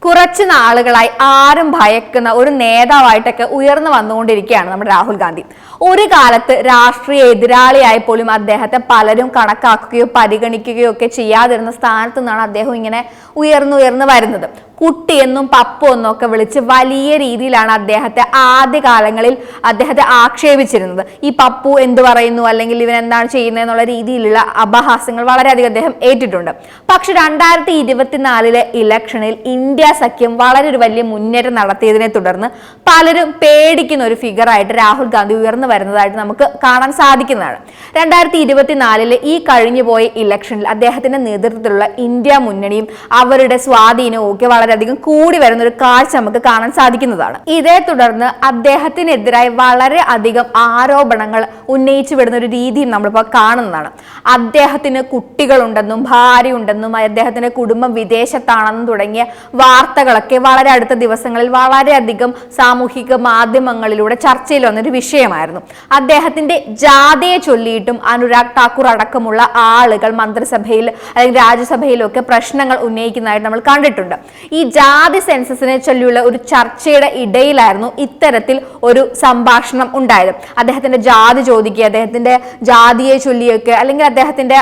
കുറച്ച് നാളുകളായി ആരും ഭയക്കുന്ന ഒരു നേതാവായിട്ടൊക്കെ ഉയർന്നു വന്നുകൊണ്ടിരിക്കുകയാണ് നമ്മുടെ രാഹുൽ ഗാന്ധി. ഒരു കാലത്ത് രാഷ്ട്രീയ എതിരാളിയായി പോലും അദ്ദേഹത്തെ പലരും കണക്കാക്കുകയോ പരിഗണിക്കുകയോ ഒക്കെ ചെയ്യാതിരുന്ന സ്ഥാനത്ത് നിന്നാണ് അദ്ദേഹം ഇങ്ങനെ ഉയർന്നു വരുന്നത്. കുട്ടിയെന്നും പപ്പു എന്നും ഒക്കെ വിളിച്ച് വലിയ രീതിയിലാണ് അദ്ദേഹത്തെ ആദ്യകാലങ്ങളിൽ അദ്ദേഹത്തെ ആക്ഷേപിച്ചിരുന്നത്. ഈ പപ്പു എന്ത് പറയുന്നു, അല്ലെങ്കിൽ ഇവൻ എന്താണ് ചെയ്യുന്നത് എന്നുള്ള രീതിയിലുള്ള അപഹാസ്യങ്ങൾ വളരെയധികം അദ്ദേഹം ഏറ്റിട്ടുണ്ട്. പക്ഷെ 2024 ഇലക്ഷനിൽ ഇന്ത്യ സഖ്യം വളരെ ഒരു വലിയ മുന്നേറ്റം നടത്തിയതിനെ തുടർന്ന് പലരും പേടിക്കുന്ന ഒരു ഫിഗറായിട്ട് രാഹുൽ ഗാന്ധി ഉയർന്നു വരുന്നതായിട്ട് നമുക്ക് കാണാൻ സാധിക്കുന്നതാണ്. 2024 ഈ കഴിഞ്ഞുപോയ ഇലക്ഷനിൽ അദ്ദേഹത്തിന്റെ നേതൃത്വത്തിലുള്ള ഇന്ത്യ മുന്നണിയും അവരുടെ സ്വാധീനവും ഒക്കെ വളരെയധികം കൂടി വരുന്ന ഒരു കാഴ്ച നമുക്ക് കാണാൻ സാധിക്കുന്നതാണ്. ഇതേ തുടർന്ന് അദ്ദേഹത്തിനെതിരായി വളരെ അധികം ആരോപണങ്ങൾ ഉന്നയിച്ചു വിടുന്ന ഒരു രീതിയും നമ്മളിപ്പോൾ കാണുന്നതാണ്. അദ്ദേഹത്തിന് കുട്ടികളുണ്ടെന്നും ഭാര്യ ഉണ്ടെന്നും അദ്ദേഹത്തിന്റെ കുടുംബം വിദേശത്താണെന്നും തുടങ്ങിയ വാർത്തകളൊക്കെ വളരെ അടുത്ത ദിവസങ്ങളിൽ വളരെയധികം സാമൂഹിക മാധ്യമങ്ങളിലൂടെ ചർച്ചയിൽ വന്നൊരു വിഷയമായിരുന്നു. അദ്ദേഹത്തിന്റെ ജാതിയെ ചൊല്ലിയിട്ടും അനുരാഗ് ഠാക്കൂർ അടക്കമുള്ള ആളുകൾ മന്ത്രിസഭയിൽ അല്ലെങ്കിൽ രാജ്യസഭയിലൊക്കെ പ്രശ്നങ്ങൾ ഉന്നയിക്കുന്നതായിട്ട് നമ്മൾ കണ്ടിട്ടുണ്ട്. ഈ ജാതി സെൻസസിനെ ചൊല്ലിയുള്ള ഒരു ചർച്ചയുടെ ഇടയിലായിരുന്നു ഇത്തരത്തിൽ ഒരു സംഭാഷണം ഉണ്ടായത്. അദ്ദേഹത്തിന്റെ ജാതി ചോദിക്കുക, അദ്ദേഹത്തിന്റെ ജാതിയെ ചൊല്ലിയൊക്കെ അല്ലെങ്കിൽ അദ്ദേഹത്തിന്റെ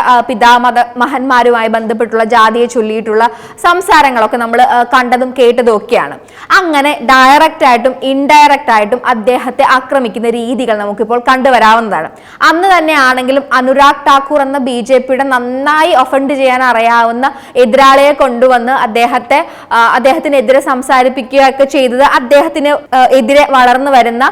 മഹന്മാരുമായി ബന്ധപ്പെട്ടുള്ള ജാതിയെ ചൊല്ലിയിട്ടുള്ള സംസാരങ്ങളൊക്കെ നമ്മൾ കണ്ടതും കേട്ടതും ഒക്കെയാണ്. അങ്ങനെ ഡയറക്റ്റ് ആയിട്ടും ഇൻഡയറക്റ്റ് ആയിട്ടും അദ്ദേഹത്തെ ആക്രമിക്കുന്ന രീതികൾ നമുക്കിപ്പോൾ കണ്ടുവരാവുന്നതാണ്. അന്ന് തന്നെ ആണെങ്കിലും അനുരാഗ് ഠാക്കൂർ എന്ന BJPയുടെ നന്നായി ഒഫൻഡ് ചെയ്യാൻ അറിയാവുന്ന എതിരാളിയെ കൊണ്ടുവന്ന് അദ്ദേഹത്തിനെതിരെ സംസാരിപ്പിക്കുകയൊക്കെ ചെയ്തത് അദ്ദേഹത്തിന് എതിരെ വളർന്നു വരുന്ന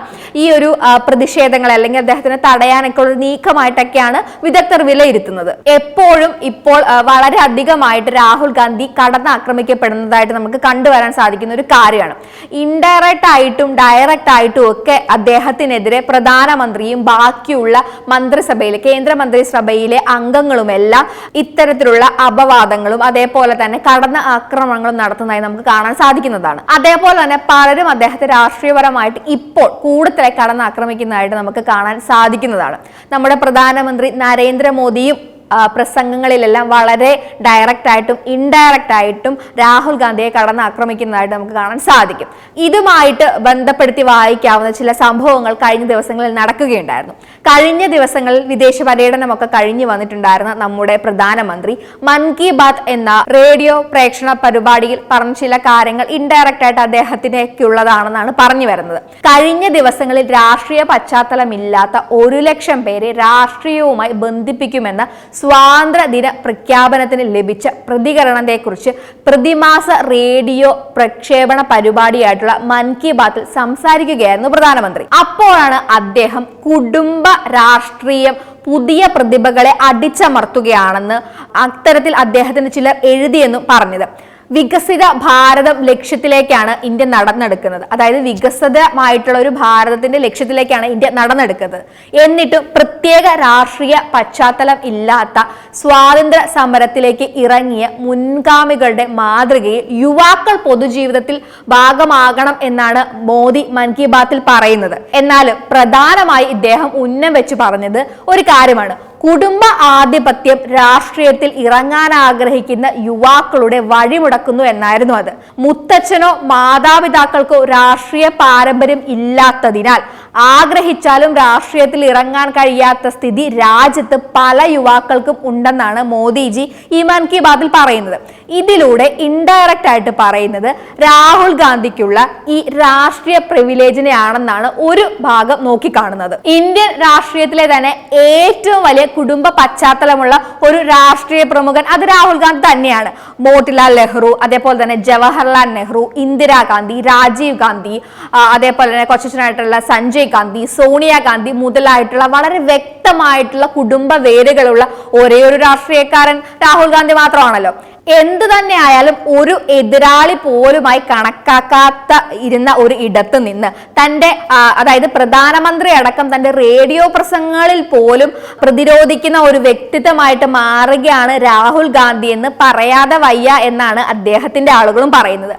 ഈ ഒരു പ്രതിഷേധങ്ങളെ അല്ലെങ്കിൽ അദ്ദേഹത്തിനെ തടയാനൊക്കെ ഒരു നീക്കമായിട്ടൊക്കെയാണ് വിദഗ്ധർ വിലയിരുത്തുന്നത്. എപ്പോഴും ഇപ്പോൾ വളരെ അധികമായിട്ട് രാഹുൽ ഗാന്ധി കടന്നാക്രമിക്കപ്പെടുന്നതായിട്ട് നമുക്ക് കണ്ടുവരാൻ സാധിക്കുന്ന ഒരു കാര്യമാണ്. ഇൻഡയറക്റ്റ് ആയിട്ടും ഡയറക്റ്റ് ആയിട്ടും ഒക്കെ അദ്ദേഹത്തിനെതിരെ പ്രധാനമന്ത്രിയും ബാക്കിയുള്ള മന്ത്രിസഭയിലെ കേന്ദ്രമന്ത്രിസഭയിലെ അംഗങ്ങളുമെല്ലാം ഇത്തരത്തിലുള്ള അപവാദങ്ങളും അതേപോലെ തന്നെ കടന്ന ആക്രമണങ്ങളും നടത്തുന്നതായി നമുക്ക് കാണാൻ സാധിക്കുന്നതാണ്. അതേപോലെ തന്നെ പലരും അദ്ദേഹത്തെ രാഷ്ട്രീയപരമായിട്ട് ഇപ്പോൾ കൂടുതലായി കടന്നാക്രമിക്കുന്നതായിട്ട് നമുക്ക് കാണാൻ സാധിക്കുന്നതാണ്. നമ്മുടെ പ്രധാനമന്ത്രി നരേന്ദ്രമോദിയും പ്രസംഗങ്ങളിലെല്ലാം വളരെ ഡയറക്റ്റ് ആയിട്ടും ഇൻഡയറക്റ്റ് ആയിട്ടും രാഹുൽ ഗാന്ധിയെ കടന്നാക്രമിക്കുന്നതായിട്ട് നമുക്ക് കാണാൻ സാധിക്കും. ഇതുമായിട്ട് ബന്ധപ്പെടുത്തി വായിക്കാവുന്ന ചില സംഭവങ്ങൾ കഴിഞ്ഞ ദിവസങ്ങളിൽ നടക്കുകയുണ്ടായിരുന്നു. കഴിഞ്ഞ ദിവസങ്ങളിൽ വിദേശ പര്യടനമൊക്കെ കഴിഞ്ഞു വന്നിട്ടുണ്ടായിരുന്ന നമ്മുടെ പ്രധാനമന്ത്രി മൻ കി ബാത്ത് എന്ന റേഡിയോ പ്രേക്ഷണ പരിപാടിയിൽ പറഞ്ഞ ചില കാര്യങ്ങൾ ഇൻഡയറക്റ്റ് ആയിട്ട് അദ്ദേഹത്തിനേക്കുള്ളതാണെന്നാണ് പറഞ്ഞു വരുന്നത്. കഴിഞ്ഞ ദിവസങ്ങളിൽ രാഷ്ട്രീയ പശ്ചാത്തലമില്ലാത്ത 1 ലക്ഷം പേരെ രാഷ്ട്രീയവുമായി ബന്ധിപ്പിക്കുമെന്ന സ്വാതന്ത്ര്യ ദിന പ്രഖ്യാപനത്തിന് ലഭിച്ച പ്രതികരണത്തെക്കുറിച്ച് പ്രതിമാസ റേഡിയോ പ്രക്ഷേപണ പരിപാടിയായിട്ടുള്ള മൻ കി ബാത്തിൽ സംസാരിക്കുകയായിരുന്നു പ്രധാനമന്ത്രി. അപ്പോഴാണ് അദ്ദേഹം കുടുംബ രാഷ്ട്രീയം പുതിയ പ്രതിഭകളെ അടിച്ചമർത്തുകയാണെന്ന് അത്തരത്തിൽ അദ്ദേഹത്തിന് ചിലർ എഴുതിയെന്നും പറഞ്ഞത്. വികസിത ഭാരതം ലക്ഷ്യത്തിലേക്കാണ് ഇന്ത്യ നടന്നെടുക്കുന്നത്, അതായത് വികസിതമായിട്ടുള്ള ഒരു ഭാരതത്തിന്റെ ലക്ഷ്യത്തിലേക്കാണ് ഇന്ത്യ നടന്നെടുക്കുന്നത്. എന്നിട്ടും പ്രത്യേക രാഷ്ട്രീയ പശ്ചാത്തലം ഇല്ലാത്ത സ്വാതന്ത്ര്യ സമരത്തിലേക്ക് ഇറങ്ങിയ മുൻഗാമികളുടെ മാതൃകയിൽ യുവാക്കൾ പൊതുജീവിതത്തിൽ ഭാഗമാകണം എന്നാണ് മോദി മൻ കി ബാത്തിൽ പറയുന്നത്. എന്നാലും പ്രധാനമായി ഇദ്ദേഹം ഉന്നം വെച്ച് പറഞ്ഞത് ഒരു കാര്യമാണ്: കുടുംബ ആധിപത്യം രാഷ്ട്രീയത്തിൽ ഇറങ്ങാൻ ആഗ്രഹിക്കുന്ന യുവാക്കളുടെ വഴിമുടക്കുന്നു എന്നായിരുന്നു അത്. മുത്തച്ഛനോ മാതാപിതാക്കൾക്കോ രാഷ്ട്രീയ പാരമ്പര്യം ഇല്ലാത്തതിനാൽ ആഗ്രഹിച്ചാലും രാഷ്ട്രീയത്തിൽ ഇറങ്ങാൻ കഴിയാത്ത സ്ഥിതി രാജ്യത്ത് പല യുവാക്കൾക്കും ഉണ്ടെന്നാണ് മോദിജി ഈ മൻ കി ബാത്തിൽ പറയുന്നത്. ഇതിലൂടെ ഇൻഡയറക്റ്റ് ആയിട്ട് പറയുന്നത് രാഹുൽ ഗാന്ധിക്കുള്ള ഈ രാഷ്ട്രീയ പ്രിവിലേജിനെയാണെന്നാണ് ഒരു ഭാഗം നോക്കിക്കാണുന്നത്. ഇന്ത്യൻ രാഷ്ട്രീയത്തിലെ തന്നെ ഏറ്റവും വലിയ കുടുംബ പശ്ചാത്തലമുള്ള ഒരു രാഷ്ട്രീയ പ്രമുഖൻ അത് രാഹുൽ ഗാന്ധി തന്നെയാണ്. മോട്ടിലാൽ നെഹ്റു, അതേപോലെ തന്നെ ജവഹർലാൽ നെഹ്റു, ഇന്ദിരാഗാന്ധി, രാജീവ് ഗാന്ധി, അതേപോലെ തന്നെ കൊച്ചച്ഛനായിട്ടുള്ള സഞ്ജയ് ഗാന്ധി, സോണിയാഗാന്ധി മുതലായിട്ടുള്ള വളരെ വ്യക്തമായിട്ടുള്ള കുടുംബ വേരുകളുള്ള ഒരേ ഒരു രാഷ്ട്രീയക്കാരൻ രാഹുൽ ഗാന്ധി മാത്രമാണല്ലോ. എന്തു തന്നെ ആയാലും ഒരു എതിരാളി പോലുമായി കണക്കാക്കാത്ത ഇരുന്ന ഒരു ഇടത്ത് നിന്ന് തന്റെ അതായത് പ്രധാനമന്ത്രി അടക്കം തന്റെ റേഡിയോ പ്രസംഗങ്ങളിൽ പോലും പ്രതിരോധിക്കുന്ന ഒരു വ്യക്തിത്വമായിട്ട് മാറുകയാണ് രാഹുൽ ഗാന്ധി എന്ന് പറയാതെ വയ്യ എന്നാണ് അദ്ദേഹത്തിന്റെ ആളുകളും പറയുന്നത്.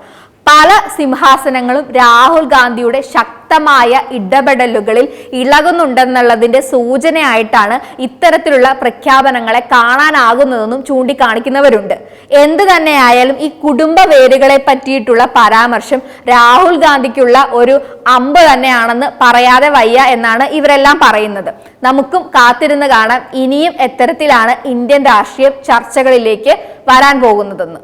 പല സിംഹാസനങ്ങളും രാഹുൽ ഗാന്ധിയുടെ ശക്തമായ ഇടപെടലുകളിൽ ഇളകുന്നുണ്ടെന്നുള്ളതിന്റെ സൂചനയായിട്ടാണ് ഇത്തരത്തിലുള്ള പ്രഖ്യാപനങ്ങളെ കാണാനാകുന്നതെന്നും ചൂണ്ടിക്കാണിക്കുന്നവരുണ്ട്. എന്ത് തന്നെയായാലും ഈ കുടുംബ വേരുകളെ പറ്റിയിട്ടുള്ള പരാമർശം രാഹുൽ ഗാന്ധിക്കുള്ള ഒരു അമ്പ് തന്നെയാണെന്ന് പറയാതെ വയ്യ എന്നാണ് ഇവരെല്ലാം പറയുന്നത്. നമുക്കും കാത്തിരുന്ന് കാണാം ഇനിയും എത്തരത്തിലാണ് ഇന്ത്യൻ രാഷ്ട്രീയം ചർച്ചകളിലേക്ക് വരാൻ പോകുന്നതെന്ന്.